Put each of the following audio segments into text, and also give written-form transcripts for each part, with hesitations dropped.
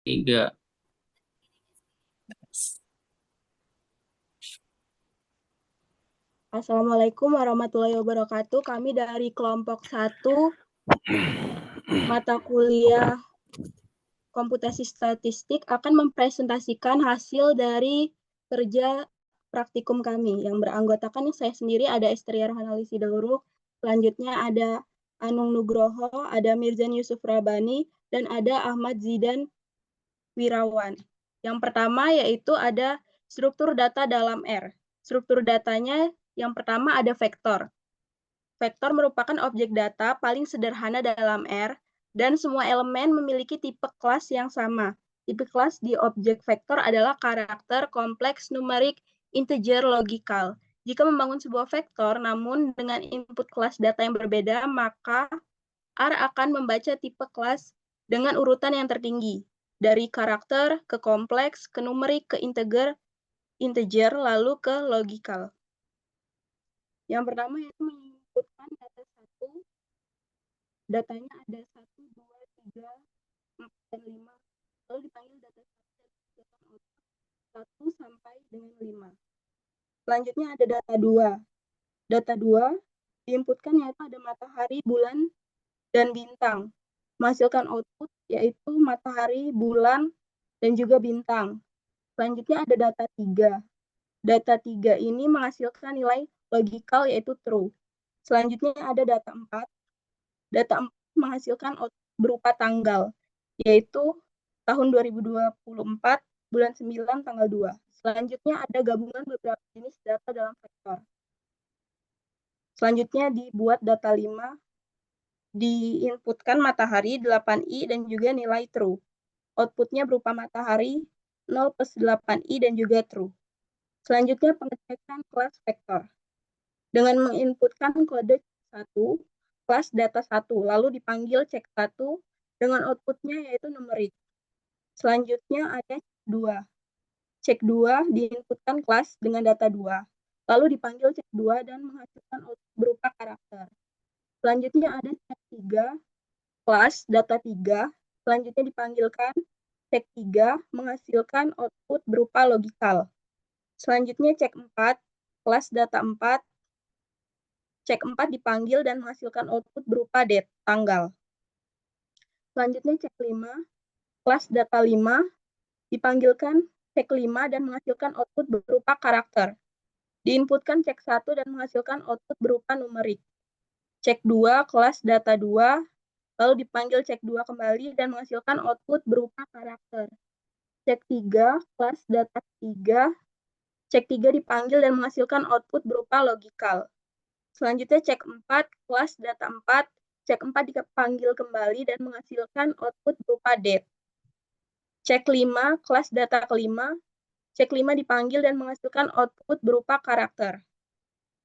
Tiga. Assalamualaikum warahmatullahi wabarakatuh. Kami dari kelompok 1 mata kuliah komputasi statistik akan mempresentasikan hasil dari kerja praktikum kami yang beranggotakan saya sendiri ada Estria Rohanali Sidauruk, selanjutnya ada Anung Nugroho, ada Mirzan Yusuf Rabani, dan ada Ahmad Zidan Wirawan. Yang pertama yaitu ada struktur data dalam R. Struktur datanya yang pertama ada vektor. Vektor merupakan objek data paling sederhana dalam R, dan semua elemen memiliki tipe kelas yang sama. Tipe kelas di objek vektor adalah karakter, kompleks, numerik, integer, logikal. Jika membangun sebuah vektor, namun dengan input kelas data yang berbeda, maka R akan membaca tipe kelas dengan urutan yang tertinggi, dari karakter ke kompleks, ke numerik, ke integer, lalu ke logikal. Yang pertama yaitu menginputkan data 1, datanya ada 1, 2, 3, 4, dan 5. Lalu dipanggil data 1 sampai dengan 5. Selanjutnya ada data 2. Data 2 diinputkan yaitu ada matahari, bulan, dan bintang. Menghasilkan output yaitu matahari, bulan, dan juga bintang. Selanjutnya ada data 3. Data 3 ini menghasilkan nilai logikal yaitu true. Selanjutnya ada data 4. Data 4 menghasilkan output berupa tanggal, yaitu tahun 2024, bulan 9, tanggal 2. Selanjutnya ada gabungan beberapa jenis data dalam vektor. Selanjutnya dibuat data 5, diinputkan matahari 8i dan juga nilai true. Outputnya berupa matahari 0 plus 8i dan juga true. Selanjutnya pengecekan kelas vektor. Dengan menginputkan kode 1, kelas data 1, lalu dipanggil cek 1 dengan outputnya yaitu numerik. Selanjutnya ada cek 2. Cek 2 diinputkan kelas dengan data 2, lalu dipanggil cek 2 dan menghasilkan output berupa karakter. Selanjutnya ada cek 3, kelas data 3, selanjutnya dipanggilkan cek 3 menghasilkan output berupa logikal. Selanjutnya cek 4, kelas data 4, cek 4 dipanggil dan menghasilkan output berupa date, tanggal. Selanjutnya cek 5, kelas data 5, dipanggilkan cek 5 dan menghasilkan output berupa karakter. Diinputkan cek 1 dan menghasilkan output berupa numerik. Cek 2, kelas data 2, lalu dipanggil cek 2 kembali dan menghasilkan output berupa karakter. Cek 3, kelas data 3, cek 3 dipanggil dan menghasilkan output berupa logikal. Selanjutnya cek 4, kelas data 4, cek 4 dipanggil kembali dan menghasilkan output berupa date. Cek 5, kelas data kelima, cek 5 dipanggil dan menghasilkan output berupa karakter.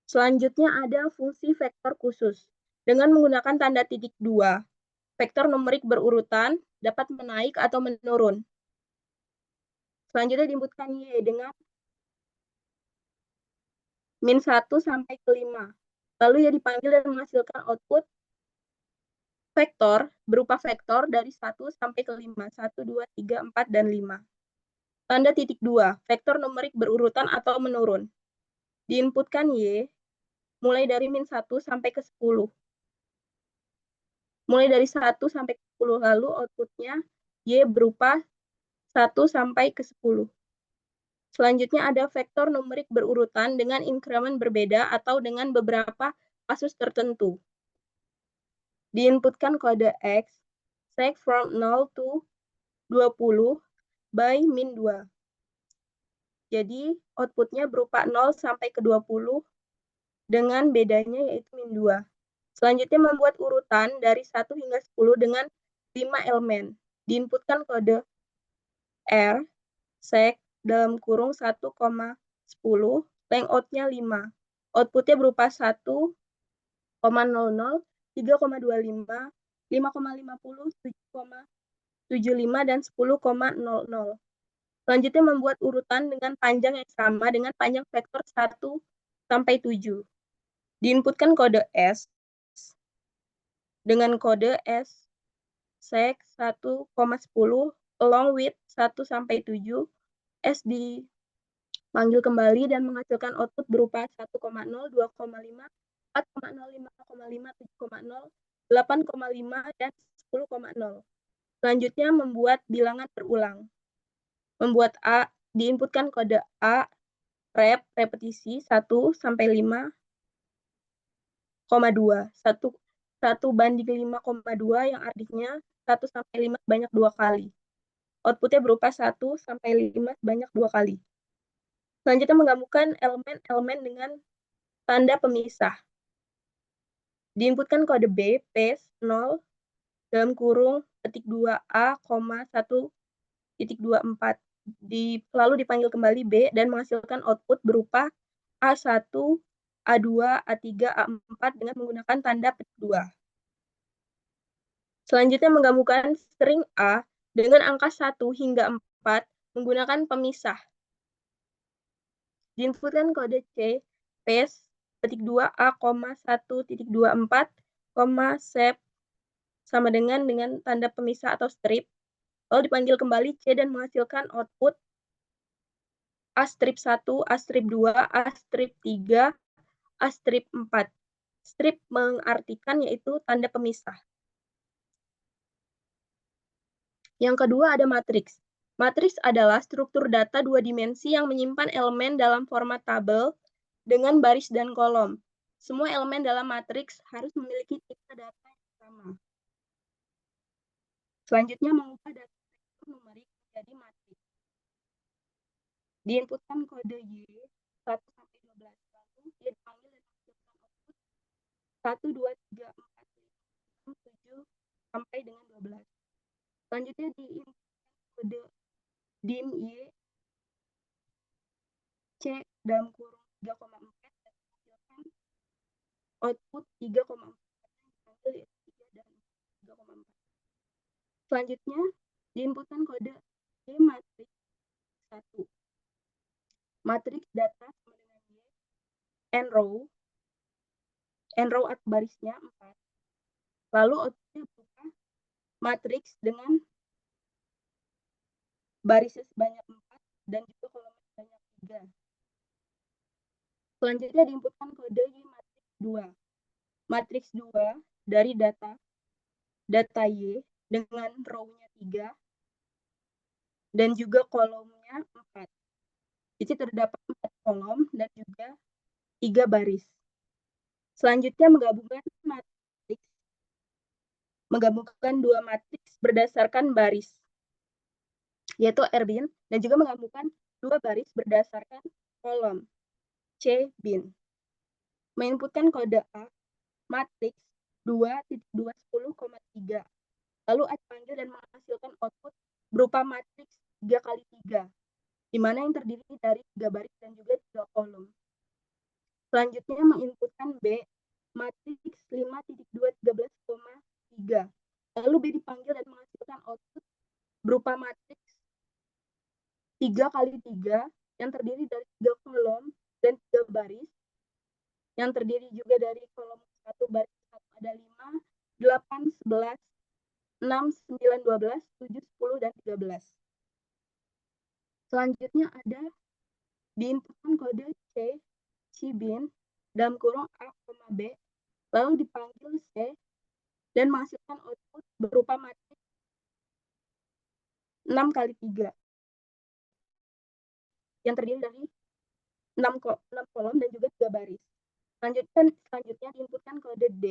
Selanjutnya ada fungsi vektor khusus. Dengan menggunakan tanda titik 2, vektor numerik berurutan dapat menaik atau menurun. Selanjutnya diinputkan Y dengan min 1 sampai ke 5. Lalu ya dipanggil dan menghasilkan output vektor berupa vektor dari 1 sampai ke 5. 1, 2, 3, 4, dan 5. Tanda titik 2, vektor numerik berurutan atau menurun. Diinputkan Y mulai dari min 1 sampai ke 10. Mulai dari 1 sampai ke 10, lalu outputnya Y berupa 1 sampai ke 10. Selanjutnya ada vektor numerik berurutan dengan increment berbeda atau dengan beberapa kasus tertentu. Diinputkan kode X, sec from 0 to 20 by min 2. Jadi outputnya berupa 0 sampai ke 20 dengan bedanya yaitu min 2. Selanjutnya membuat urutan dari 1 hingga 10 dengan 5 elemen. Diinputkan kode R, sec dalam kurung 1,10, length out-nya 5. Outputnya berupa 1,00, 3,25, 5,50, 7,75, dan 10,00. Selanjutnya membuat urutan dengan panjang yang sama dengan panjang vektor 1 sampai 7. Diinputkan kode S dengan kode S sec 1,10, along with 1 sampai 7, S dipanggil kembali dan menghasilkan output berupa 1,0, 2,5, 4,0, 5,5, 7,0, 8,5, dan 10,0. Selanjutnya membuat bilangan berulang. Membuat A, diinputkan kode A, repetisi 1 sampai 5,2. 1:5,2 yang artinya 1 sampai 5 sebanyak 2 kali. Outputnya berupa 1 sampai 5 sebanyak 2 kali. Selanjutnya menggabungkan elemen-elemen dengan tanda pemisah. Diinputkan kode B, P, 0, dalam kurung, ketik 2A, 1,24. Lalu dipanggil kembali B dan menghasilkan output berupa A1, A2, A3, A4 dengan menggunakan tanda petik 2. Selanjutnya menggabungkan string A dengan angka 1 hingga 4 menggunakan pemisah. Diinputkan kode C, space, petik 2 A, 1,24, sep, sama dengan tanda pemisah atau strip. Lalu dipanggil kembali C dan menghasilkan output A strip 1, A strip 2, A strip 3, A strip 4. Strip mengartikan yaitu tanda pemisah. Yang kedua ada matriks. Matriks adalah struktur data 2 dimensi yang menyimpan elemen dalam format tabel dengan baris dan kolom. Semua elemen dalam matriks harus memiliki tipe data yang sama. Selanjutnya mengubah data numerik menjadi matriks. Diinputkan kode Y 1 sampai 12. Lalu dia dipanggil dan menghasilkan output 1, 2, 3, 4, 5, 6, 7 sampai dengan 12. Selanjutnya diinputkan kode dim Y C dalam kurung 3,4 dan menghasilkan output 3,4 yang dipanggil yaitu 3 dan 3,4. Selanjutnya diinputkan kode Y matriks 1. Matriks data sama dengan Y n row atau barisnya 4. Lalu outputnya berupa matriks dengan barisnya sebanyak 4 dan juga kolomnya sebanyak 3. Selanjutnya diinputkan kode Y matriks 2. Matriks 2 dari data Y dengan row-nya 3 dan juga kolomnya 4. Jadi terdapat 4 kolom dan juga 3 baris. Selanjutnya menggabungkan 2 matriks berdasarkan baris, yaitu R-bin, dan juga menggabungkan 2 baris berdasarkan kolom, C-bin. Menginputkan kode A, matriks 2.210,3. Lalu A dipanggil dan menghasilkan output berupa matriks 3 kali 3, di mana yang terdiri dari 3 baris dan juga 3 kolom. Selanjutnya menginputkan B, matriks 5.213,3. Lalu B dipanggil dan menghasilkan output berupa matriks 3 kali 3 yang terdiri dari 3 kolom dan 3 baris, yang terdiri juga dari kolom 1 baris 1 ada 5, 8, 11, 6, 9, 12, 7, 10, dan 13. Selanjutnya ada diinputkan kode C, C-bin, dalam kurung A, B, lalu dipanggil C dan menghasilkan output berupa matriks 6 kali 3 yang terdiri dari 6 kolom dan juga 3 baris. Selanjutnya diinputkan kode D,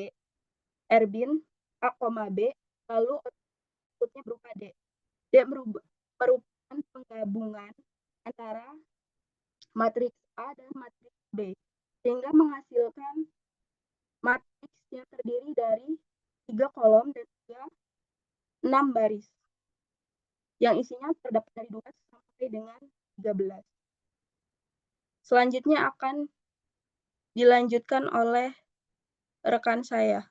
R-bin, A, B, lalu outputnya berupa D. D merupakan penggabungan antara matriks A dan matriks B, sehingga menghasilkan matriks yang terdiri dari 3 kolom dan juga 6 baris, yang isinya terdapat dari 2 sampai dengan 13. Selanjutnya akan dilanjutkan oleh rekan saya.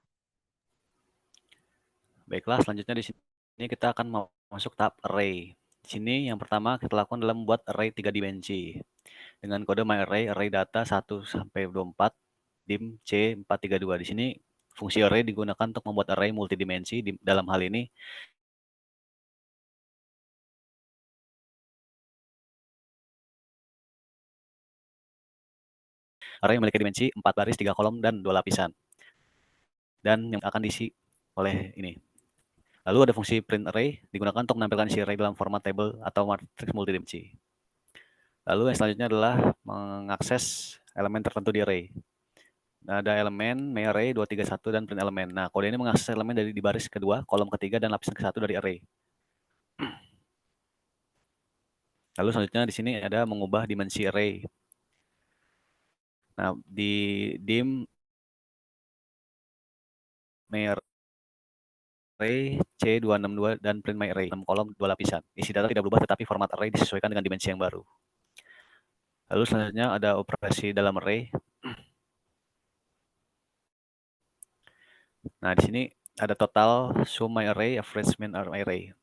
Baiklah, selanjutnya di sini kita akan masuk tahap array. Di sini yang pertama kita lakukan adalah membuat array 3 dimensi. Dengan kode myArray, array data 1 sampai 24, dim C432. Di sini fungsi array digunakan untuk membuat array multidimensi. Dalam hal ini Array memiliki dimensi 4 baris, 3 kolom, dan 2 lapisan. Dan yang akan diisi oleh ini. Lalu ada fungsi print array digunakan untuk menampilkan isi array dalam format table atau matriks multidimensi. Lalu yang selanjutnya adalah mengakses elemen tertentu di array. Nah, ada elemen myArray 231 dan print elemen. Nah, kode ini mengakses elemen dari di baris kedua, kolom ketiga, dan lapisan ke-1 dari array. Lalu selanjutnya di sini ada mengubah dimensi array. Nah, di dim myArray C262 dan print myArray 6 kolom 2 lapisan. Isi data tidak berubah tetapi format array disesuaikan dengan dimensi yang baru. Lalu selanjutnya ada operasi dalam array. Nah, di sini ada total sum myArray, average min myArray.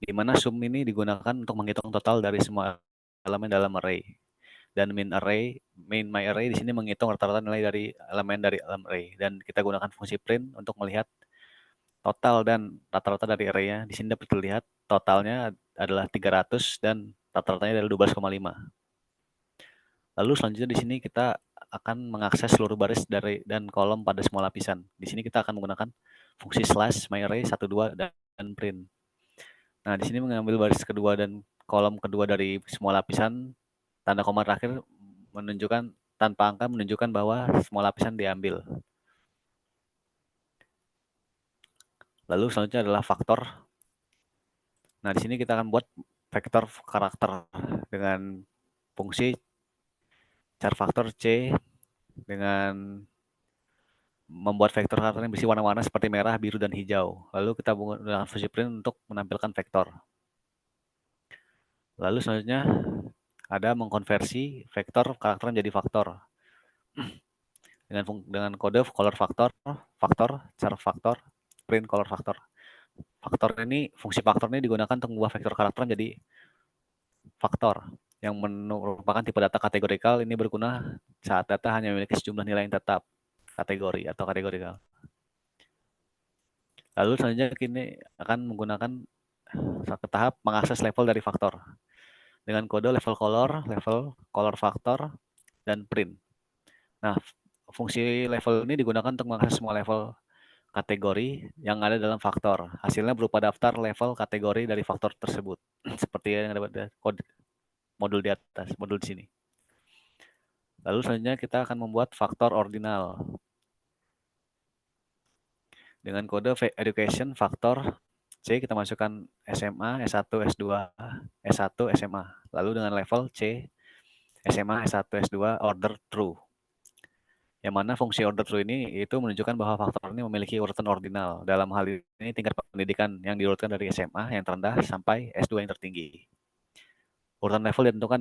Di mana sum ini digunakan untuk menghitung total dari semua elemen dalam array. Dan min myArray di sini menghitung rata-rata nilai dari elemen dari dalam array. Dan kita gunakan fungsi print untuk melihat total dan rata-rata dari array-nya. Di sini dapat terlihat totalnya adalah 300 dan rata-ratanya adalah 12,5. Lalu selanjutnya di sini kita akan mengakses seluruh baris dari dan kolom pada semua lapisan. Di sini kita akan menggunakan fungsi slash myArray 12 dan print. Nah, di sini mengambil baris kedua dan kolom kedua dari semua lapisan, tanda koma terakhir menunjukkan tanpa angka menunjukkan bahwa semua lapisan diambil. Lalu selanjutnya adalah faktor. Nah, di sini kita akan buat vektor karakter dengan fungsi char faktor C dengan membuat vektor karakter yang berisi warna-warna seperti merah, biru, dan hijau. Lalu kita menggunakan fungsi print untuk menampilkan vektor. Lalu selanjutnya ada mengkonversi vektor karakter menjadi faktor. Dengan kode color faktor, char faktor, print color faktor. Fungsi faktor ini digunakan untuk mengubah vektor karakter menjadi faktor yang merupakan tipe data kategorikal. Ini berguna saat data hanya memiliki sejumlah nilai yang tetap kategori atau kategorikal. Lalu selanjutnya kini akan menggunakan satu tahap mengakses level dari faktor dengan kode level color faktor, dan print. Nah, fungsi level ini digunakan untuk mengakses semua level kategori yang ada dalam faktor. Hasilnya berupa daftar level kategori dari faktor tersebut. Seperti yang ada pada modul di atas, modul di sini. Lalu selanjutnya kita akan membuat faktor ordinal. Dengan kode education faktor C kita masukkan SMA, S1, S2, S1, SMA. Lalu dengan level C, SMA, S1, S2, order true. Yang mana fungsi order true ini itu menunjukkan bahwa faktor ini memiliki urutan ordinal. Dalam hal ini tingkat pendidikan yang diurutkan dari SMA yang terendah sampai S2 yang tertinggi. Urutan level ditentukan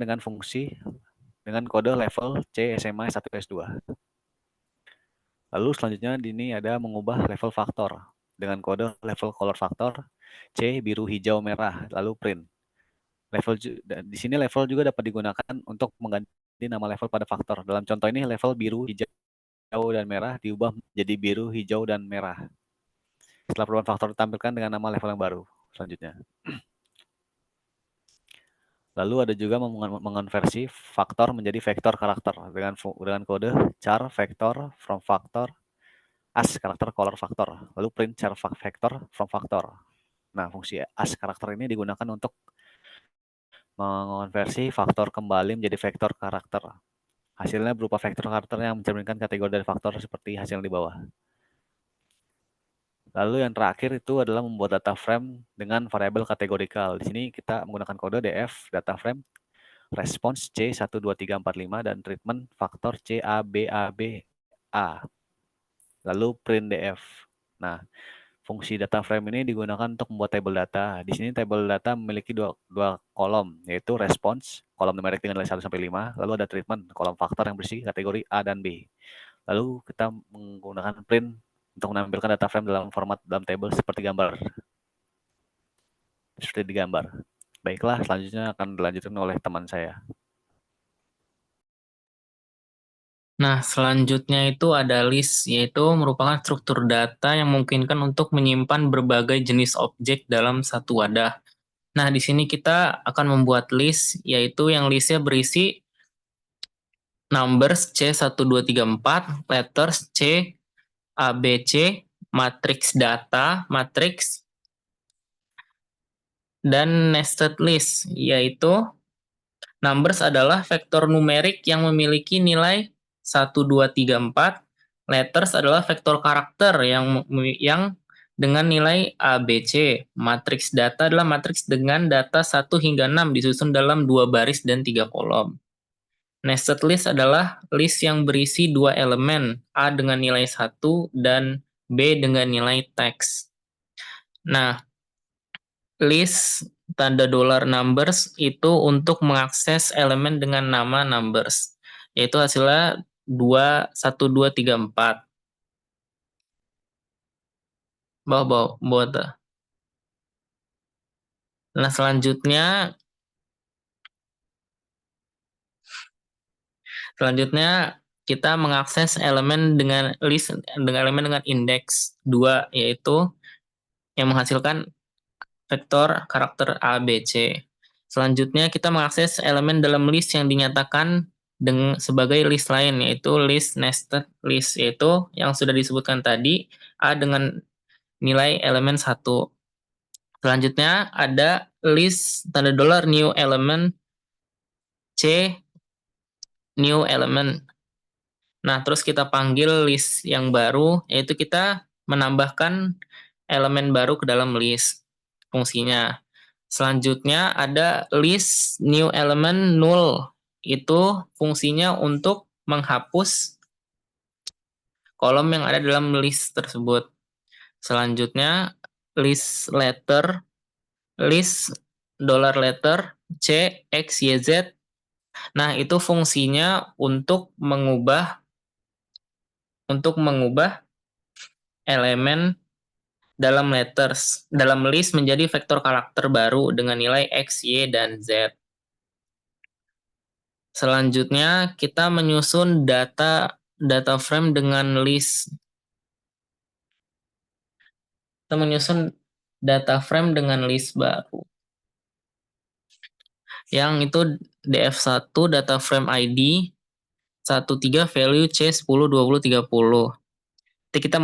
dengan kode level C, SMA, S1, S2. Lalu selanjutnya di ini ada mengubah level faktor dengan kode level color faktor C, biru, hijau, merah, lalu print. Di sini level juga dapat digunakan untuk mengganti nama level pada faktor. Dalam contoh ini level biru, hijau, dan merah diubah menjadi biru, hijau, dan merah. Setelah perubahan faktor ditampilkan dengan nama level yang baru. Selanjutnya. Lalu ada juga mengonversi faktor menjadi vektor karakter dengan kode char vektor from faktor as karakter color faktor. Lalu print char vektor from faktor. Nah, fungsi as karakter ini digunakan untuk mengonversi faktor kembali menjadi vektor karakter. Hasilnya berupa vektor karakter yang mencerminkan kategori dari faktor seperti hasil di bawah. Lalu yang terakhir itu adalah membuat data frame dengan variabel kategorikal. Di sini kita menggunakan kode df data frame response C12345 dan treatment faktor CABABA. Lalu print df. Nah, fungsi data frame ini digunakan untuk membuat tabel data. Di sini tabel data memiliki dua kolom, yaitu response, kolom numerik dengan nilai 1 sampai 5, lalu ada treatment, kolom faktor yang berisi kategori A dan B. Lalu kita menggunakan print untuk menampilkan data frame dalam format dalam table seperti di gambar. Baiklah, selanjutnya akan dilanjutkan oleh teman saya. Nah, selanjutnya itu ada list, yaitu merupakan struktur data yang memungkinkan untuk menyimpan berbagai jenis objek dalam satu wadah. Nah, di sini kita akan membuat list, yaitu yang listnya berisi numbers C1, 2, 3, 4, letters C, A, B, C, matrix data, matrix, dan nested list, yaitu numbers adalah vektor numerik yang memiliki nilai 1, 2, 3, 4. Letters adalah vektor karakter yang dengan nilai A, B, C. Matriks data adalah matriks dengan data 1 hingga 6 disusun dalam 2 baris dan 3 kolom. Nested list adalah list yang berisi 2 elemen, A dengan nilai 1 dan B dengan nilai teks. Nah, list tanda dolar numbers itu untuk mengakses elemen dengan nama numbers, yaitu hasilnya 2, 1, 2, 3, 4. Bawah. Nah, selanjutnya kita mengakses elemen dengan list dengan elemen dengan indeks 2, yaitu yang menghasilkan vektor karakter A, B, C. Selanjutnya kita mengakses elemen dalam list yang dinyatakan sebagai list lain, yaitu list nested list, yaitu yang sudah disebutkan tadi, A dengan nilai elemen 1. Selanjutnya ada list tanda dolar new element, C new element. Nah, terus kita panggil list yang baru, yaitu kita menambahkan elemen baru ke dalam list fungsinya. Selanjutnya ada list new element null. Itu fungsinya untuk menghapus kolom yang ada dalam list tersebut. Selanjutnya list letter, list dollar letter C, X, Y, Z. Nah, itu fungsinya untuk mengubah elemen dalam list menjadi vektor karakter baru dengan nilai X, Y, dan Z. Selanjutnya kita menyusun data frame dengan list. Kita menyusun data frame dengan list baru. Yang itu df1 data frame ID 13 value C10 20 30. Jadi kita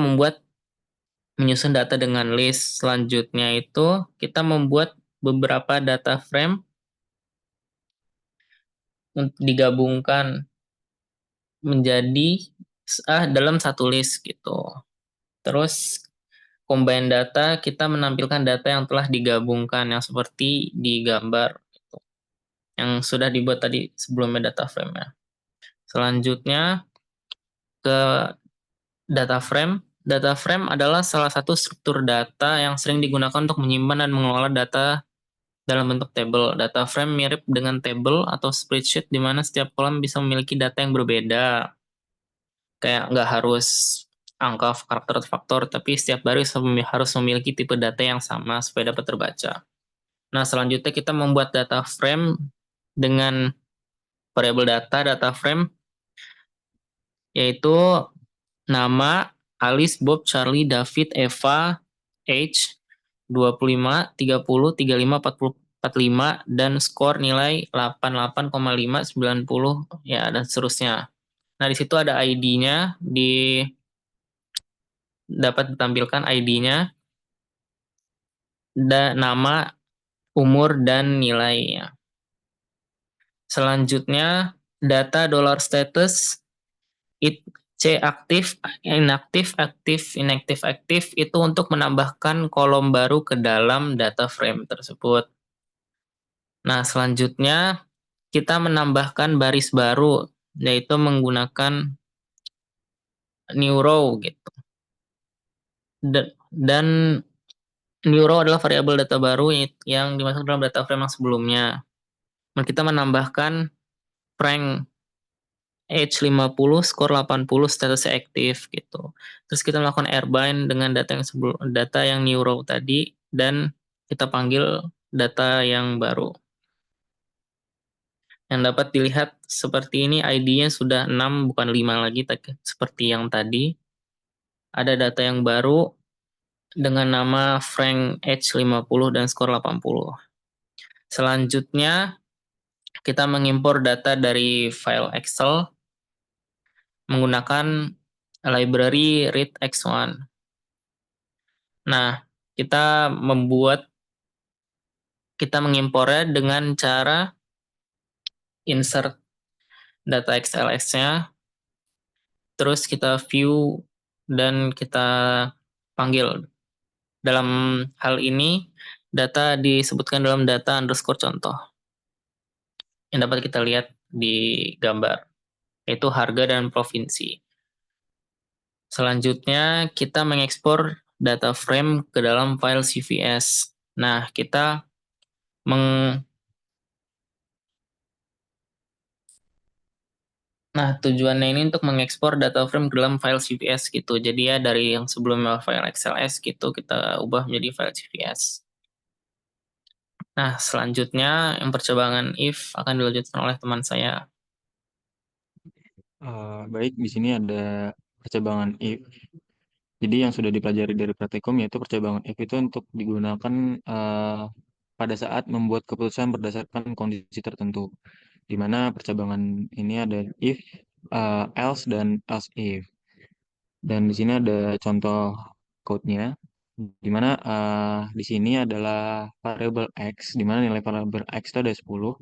menyusun data dengan list. Selanjutnya itu kita membuat beberapa data frame untuk digabungkan menjadi dalam satu list gitu. Terus combine data, kita menampilkan data yang telah digabungkan yang seperti di gambar gitu, yang sudah dibuat tadi sebelumnya data frame-nya. Selanjutnya ke data frame. Data frame adalah salah satu struktur data yang sering digunakan untuk menyimpan dan mengelola data dalam bentuk tabel. Data frame mirip dengan tabel atau spreadsheet di mana setiap kolom bisa memiliki data yang berbeda. Kayak nggak harus angka, karakter, atau faktor, tapi setiap baris harus memiliki tipe data yang sama supaya dapat terbaca. Nah, selanjutnya kita membuat data frame dengan variabel data frame, yaitu nama, Alice, Bob, Charlie, David, Eva, age, 25, 30, 35, 40, 45, dan skor nilai 88,5, 90, ya, dan seterusnya. Nah, di situ ada ID-nya, dapat ditampilkan ID-nya, nama, umur, dan nilainya. Selanjutnya, data dollar status, C aktif, inaktif, aktif, inaktif, aktif, itu untuk menambahkan kolom baru ke dalam data frame tersebut. Nah, selanjutnya kita menambahkan baris baru, yaitu menggunakan new row gitu. Dan new row adalah variabel data baru yang dimasukkan dalam data frame yang sebelumnya. Dan kita menambahkan Frank age 50, skor 80, statusnya aktif gitu. Terus kita melakukan airbind dengan data yang new row tadi, dan kita panggil data yang baru. Yang dapat dilihat seperti ini, ID-nya sudah 6 bukan 5 lagi seperti yang tadi. Ada data yang baru dengan nama Frank age 50 dan skor 80. Selanjutnya kita mengimpor data dari file Excel menggunakan library readx1. Nah, kita mengimpornya dengan cara insert data XLS-nya, terus kita view dan kita panggil. Dalam hal ini, data disebutkan dalam data underscore contoh yang dapat kita lihat di gambar, yaitu harga dan provinsi. Selanjutnya, kita mengekspor data frame ke dalam file CVS. Nah, tujuannya ini untuk mengekspor data frame ke dalam file CVS gitu. Jadi ya dari yang sebelumnya file XLS gitu, kita ubah menjadi file CVS. Nah, selanjutnya yang percobaan if akan dilanjutkan oleh teman saya. Baik, di sini ada percabangan if. Jadi yang sudah dipelajari dari praktikum yaitu percabangan if itu untuk digunakan pada saat membuat keputusan berdasarkan kondisi tertentu. Di mana percabangan ini ada if, else, dan else if. Dan di sini ada contoh code-nya, di mana di sini adalah variable x, di mana nilai variable x itu ada 10.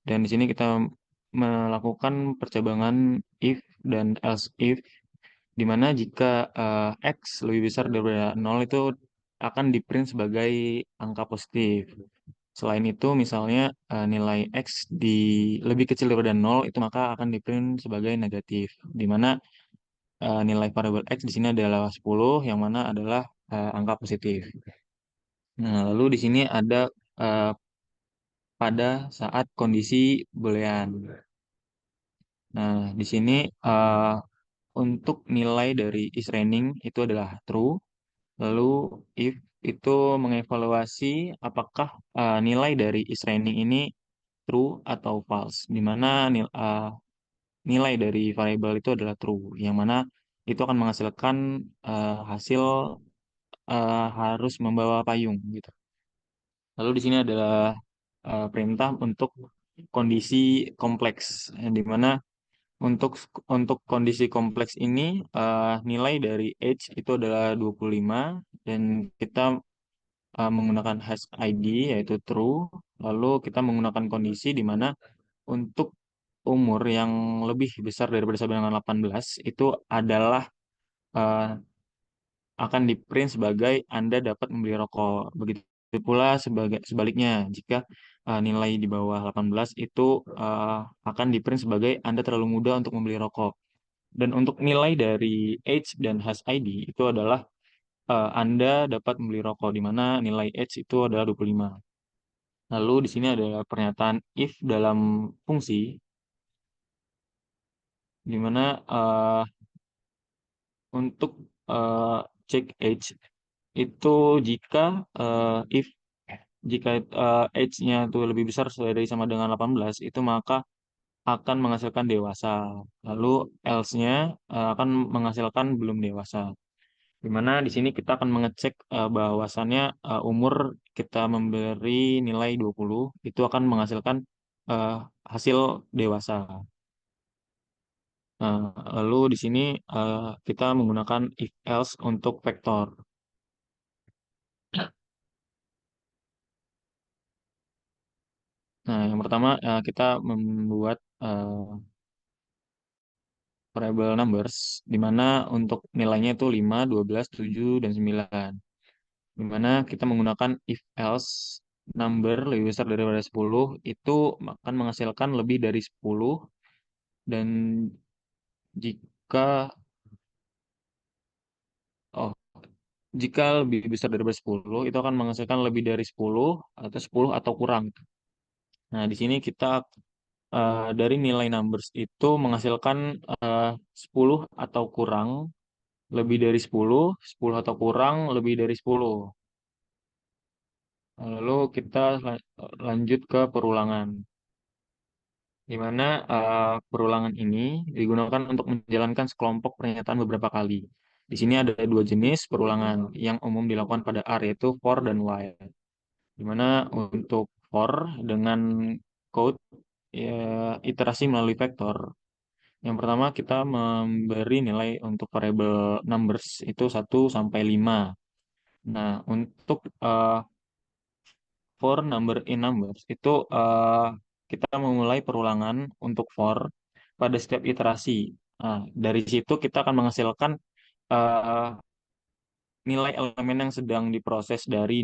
Dan di sini kita melakukan percabangan if dan else if, di mana jika x lebih besar daripada 0 itu akan di-print sebagai angka positif. Selain itu, misalnya nilai x lebih kecil daripada 0 itu maka akan di-print sebagai negatif, di mana nilai variabel x di sini adalah 10, yang mana adalah angka positif. Nah, lalu di sini ada eh, pada saat kondisi boolean. Nah, di sini eh, untuk nilai dari isRaining itu adalah true. Lalu if itu mengevaluasi apakah nilai dari isRaining ini true atau false. Di mana nilai dari variabel itu adalah true, yang mana itu akan menghasilkan hasil harus membawa payung gitu. Lalu di sini adalah perintah untuk kondisi kompleks, di mana untuk kondisi kompleks ini nilai dari age itu adalah 25, dan kita menggunakan hash ID yaitu true. Lalu kita menggunakan kondisi di mana untuk umur yang lebih besar daripada sama dengan 18 itu adalah eh, akan di-print sebagai Anda dapat membeli rokok. Begitu pula sebaliknya, jika nilai di bawah 18 itu akan di-print sebagai Anda terlalu muda untuk membeli rokok. Dan untuk nilai dari age dan hash ID itu adalah Anda dapat membeli rokok, di mana nilai age itu adalah 25. Lalu di sini ada pernyataan if dalam fungsi, di mana untuk eh, cek age itu jika if jika age-nya itu lebih besar dari sama dengan 18 itu maka akan menghasilkan dewasa. Lalu else-nya akan menghasilkan belum dewasa. Dimana di sini kita akan mengecek bahwasannya umur kita memberi nilai 20 itu akan menghasilkan eh, hasil dewasa. Nah, lalu di sini kita menggunakan if else untuk vektor. Nah, yang pertama kita membuat variable numbers, di mana untuk nilainya itu 5, 12, 7, dan 9. Di mana kita menggunakan if else number lebih besar daripada 10 itu akan menghasilkan lebih dari 10, dan jika oh jika lebih besar daripada 10 itu akan menghasilkan lebih dari 10 atau 10 atau kurang. Nah, di sini kita dari nilai numbers itu menghasilkan 10 atau kurang, lebih dari 10, 10 atau kurang, lebih dari 10. Lalu kita lanjut ke perulangan, di mana perulangan ini digunakan untuk menjalankan sekelompok pernyataan beberapa kali. Di sini ada dua jenis perulangan yang umum dilakukan pada R, yaitu for dan while. Di mana untuk for dengan code ya, iterasi melalui vektor, Yang pertama kita memberi nilai untuk variabel numbers itu 1 sampai 5. Nah, untuk for number in numbers itu kita memulai perulangan untuk for pada setiap iterasi. Nah, dari situ kita akan menghasilkan eh, nilai elemen yang sedang diproses dari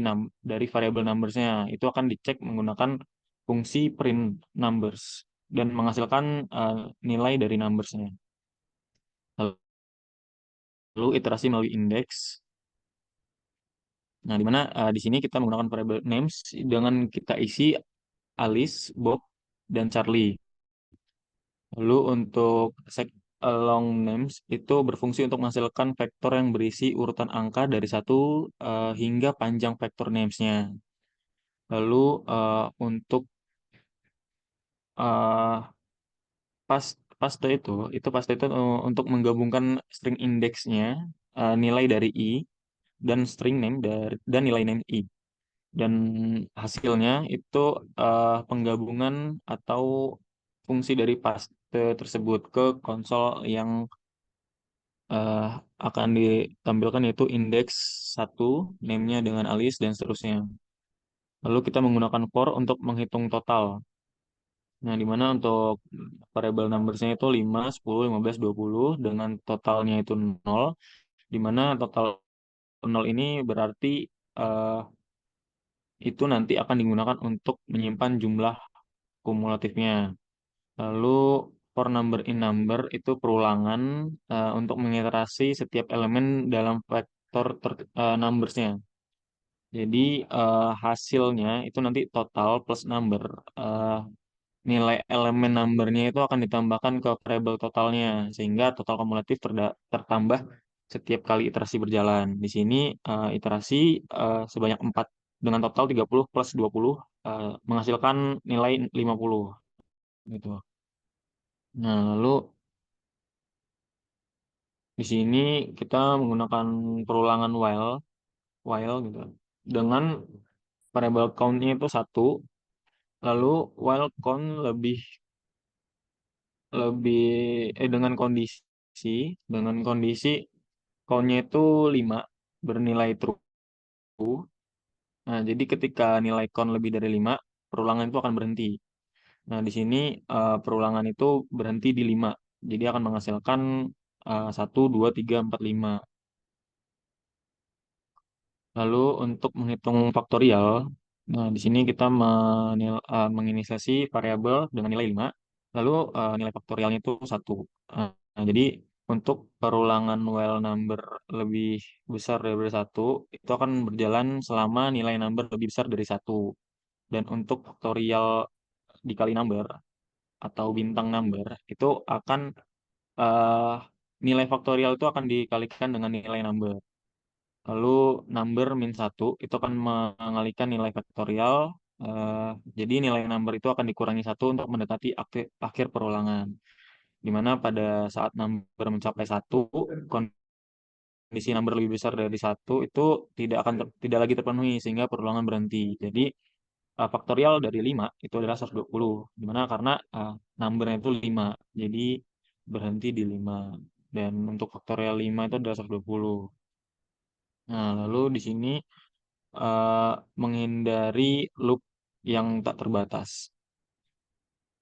variabel numbersnya. Itu akan dicek menggunakan fungsi print numbers dan menghasilkan nilai dari numbersnya. Lalu iterasi melalui indeks. Nah, di mana di sini kita menggunakan variabel names dengan kita isi Alice, Bob, dan Charlie. Lalu untuk set long names itu berfungsi untuk menghasilkan vektor yang berisi urutan angka dari 1 hingga panjang vektor names-nya. Lalu untuk eh, pas paste itu untuk menggabungkan string indeksnya, nilai dari i dan string name dan nilai name i. Dan hasilnya itu penggabungan atau fungsi dari paste tersebut ke konsol yang eh, akan ditampilkan, yaitu indeks 1, name-nya dengan Alice, dan seterusnya. Lalu kita menggunakan for untuk menghitung total. Nah, di mana untuk variable numbers-nya itu 5, 10, 15, 20 dengan totalnya itu 0, di mana total 0 ini berarti eh, itu nanti akan digunakan untuk menyimpan jumlah kumulatifnya. Lalu for number in number itu perulangan untuk mengiterasi setiap elemen dalam vektor numbers-nya. Jadi hasilnya itu nanti total plus number. Eh, Nilai elemen numbernya itu akan ditambahkan ke variabel totalnya sehingga total kumulatif tertambah setiap kali iterasi berjalan. Di sini iterasi sebanyak 4 dengan total 30 plus 20 menghasilkan nilai 50 gitu. Nah, lalu di sini kita menggunakan perulangan while gitu dengan variabel count-nya itu 1, lalu while count lebih lebih dengan kondisi count-nya itu 5 bernilai true. Nah, jadi ketika nilai count lebih dari 5, perulangan itu akan berhenti. Nah, di sini perulangan itu berhenti di 5. Jadi akan menghasilkan 1, 2, 3, 4, 5. Lalu untuk menghitung faktorial, nah di sini kita menginisiasi variabel dengan nilai 5, lalu nilai faktorialnya itu 1. Nah, jadi untuk perulangan while number lebih besar dari 1, itu akan berjalan selama nilai number lebih besar dari 1. Dan untuk faktorial dikali number atau bintang number, itu akan eh, nilai faktorial itu akan dikalikan dengan nilai number. Lalu number min 1 itu akan mengalikan nilai faktorial. eh, jadi nilai number itu akan dikurangi 1 untuk mendekati akhir perulangan. Di mana pada saat number mencapai 1, kondisi number lebih besar dari 1 itu tidak lagi terpenuhi sehingga perulangan berhenti. Jadi faktorial dari 5 itu adalah 120. Di mana karena numbernya itu 5. Jadi berhenti di 5. Dan untuk faktorial 5 itu adalah 120. Nah, lalu di sini eh, menghindari loop yang tak terbatas.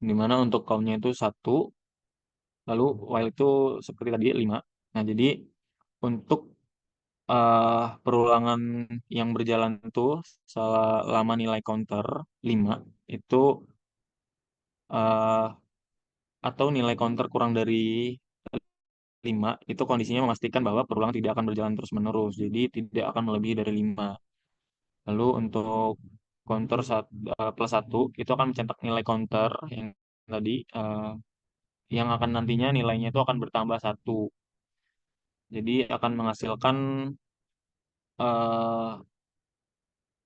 Di mana untuk count-nya itu 1, lalu while itu seperti tadi 5. Nah, jadi untuk perulangan yang berjalan itu selama nilai counter 5 itu eh, atau nilai counter kurang dari 5 itu kondisinya memastikan bahwa perulangan tidak akan berjalan terus-menerus. Jadi tidak akan melebihi dari 5. Lalu untuk counter plus 1 itu akan mencetak nilai counter yang tadi yang akan nantinya nilainya itu akan bertambah 1. Jadi akan menghasilkan eh,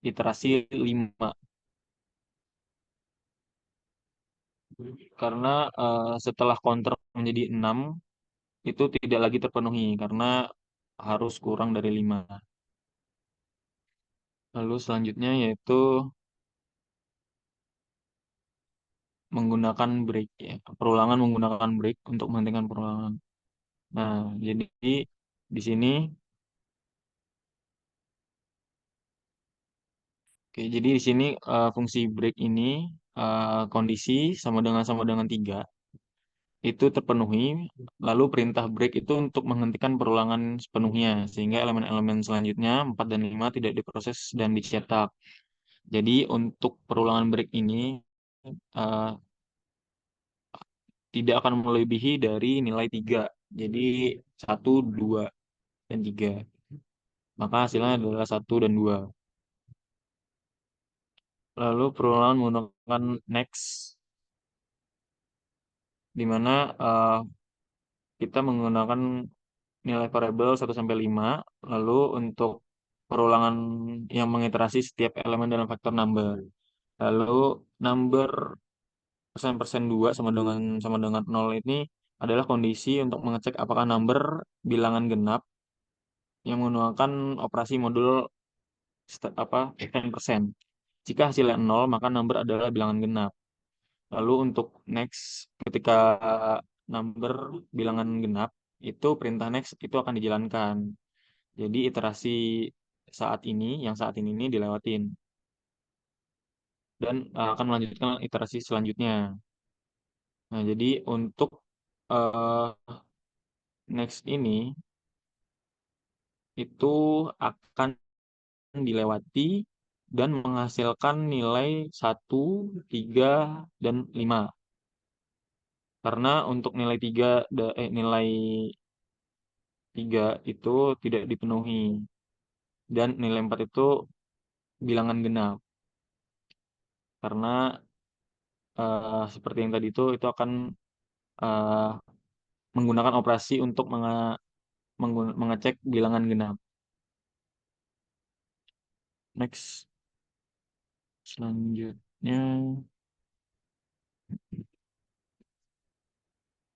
iterasi 5. Karena setelah counter menjadi 6 itu tidak lagi terpenuhi karena harus kurang dari 5. Lalu selanjutnya yaitu menggunakan break ya, perulangan menggunakan break untuk menghentikan perulangan. Nah, jadi di sini, oke, jadi di sini fungsi break ini kondisi sama dengan 3 itu terpenuhi, lalu perintah break itu untuk menghentikan perulangan sepenuhnya, sehingga elemen-elemen selanjutnya 4 dan 5 tidak diproses dan dicetak. Jadi untuk perulangan break ini eh, tidak akan melebihi dari nilai 3. Jadi 1, 2, dan 3. Maka hasilnya adalah 1 dan 2. Lalu perulangan menggunakan next, di mana kita menggunakan nilai variabel 1 sampai 5. Lalu untuk perulangan yang mengiterasi setiap elemen dalam faktor number. Lalu number persen 2 sama dengan 0 ini adalah kondisi untuk mengecek apakah number bilangan genap yang menggunakan operasi modul 10%. Jika hasilnya 0, maka number adalah bilangan genap. Lalu untuk next, ketika number bilangan genap, itu perintah next itu akan dijalankan. Jadi iterasi yang saat ini dilewatin. Dan akan melanjutkan iterasi selanjutnya. Nah, jadi untuk eh, next ini, itu akan dilewati dan menghasilkan nilai 1, 3, dan 5. Karena untuk nilai 3 itu tidak dipenuhi dan nilai 4 itu bilangan genap. Karena seperti yang tadi itu akan eh, menggunakan operasi untuk mengecek bilangan genap. Next, selanjutnya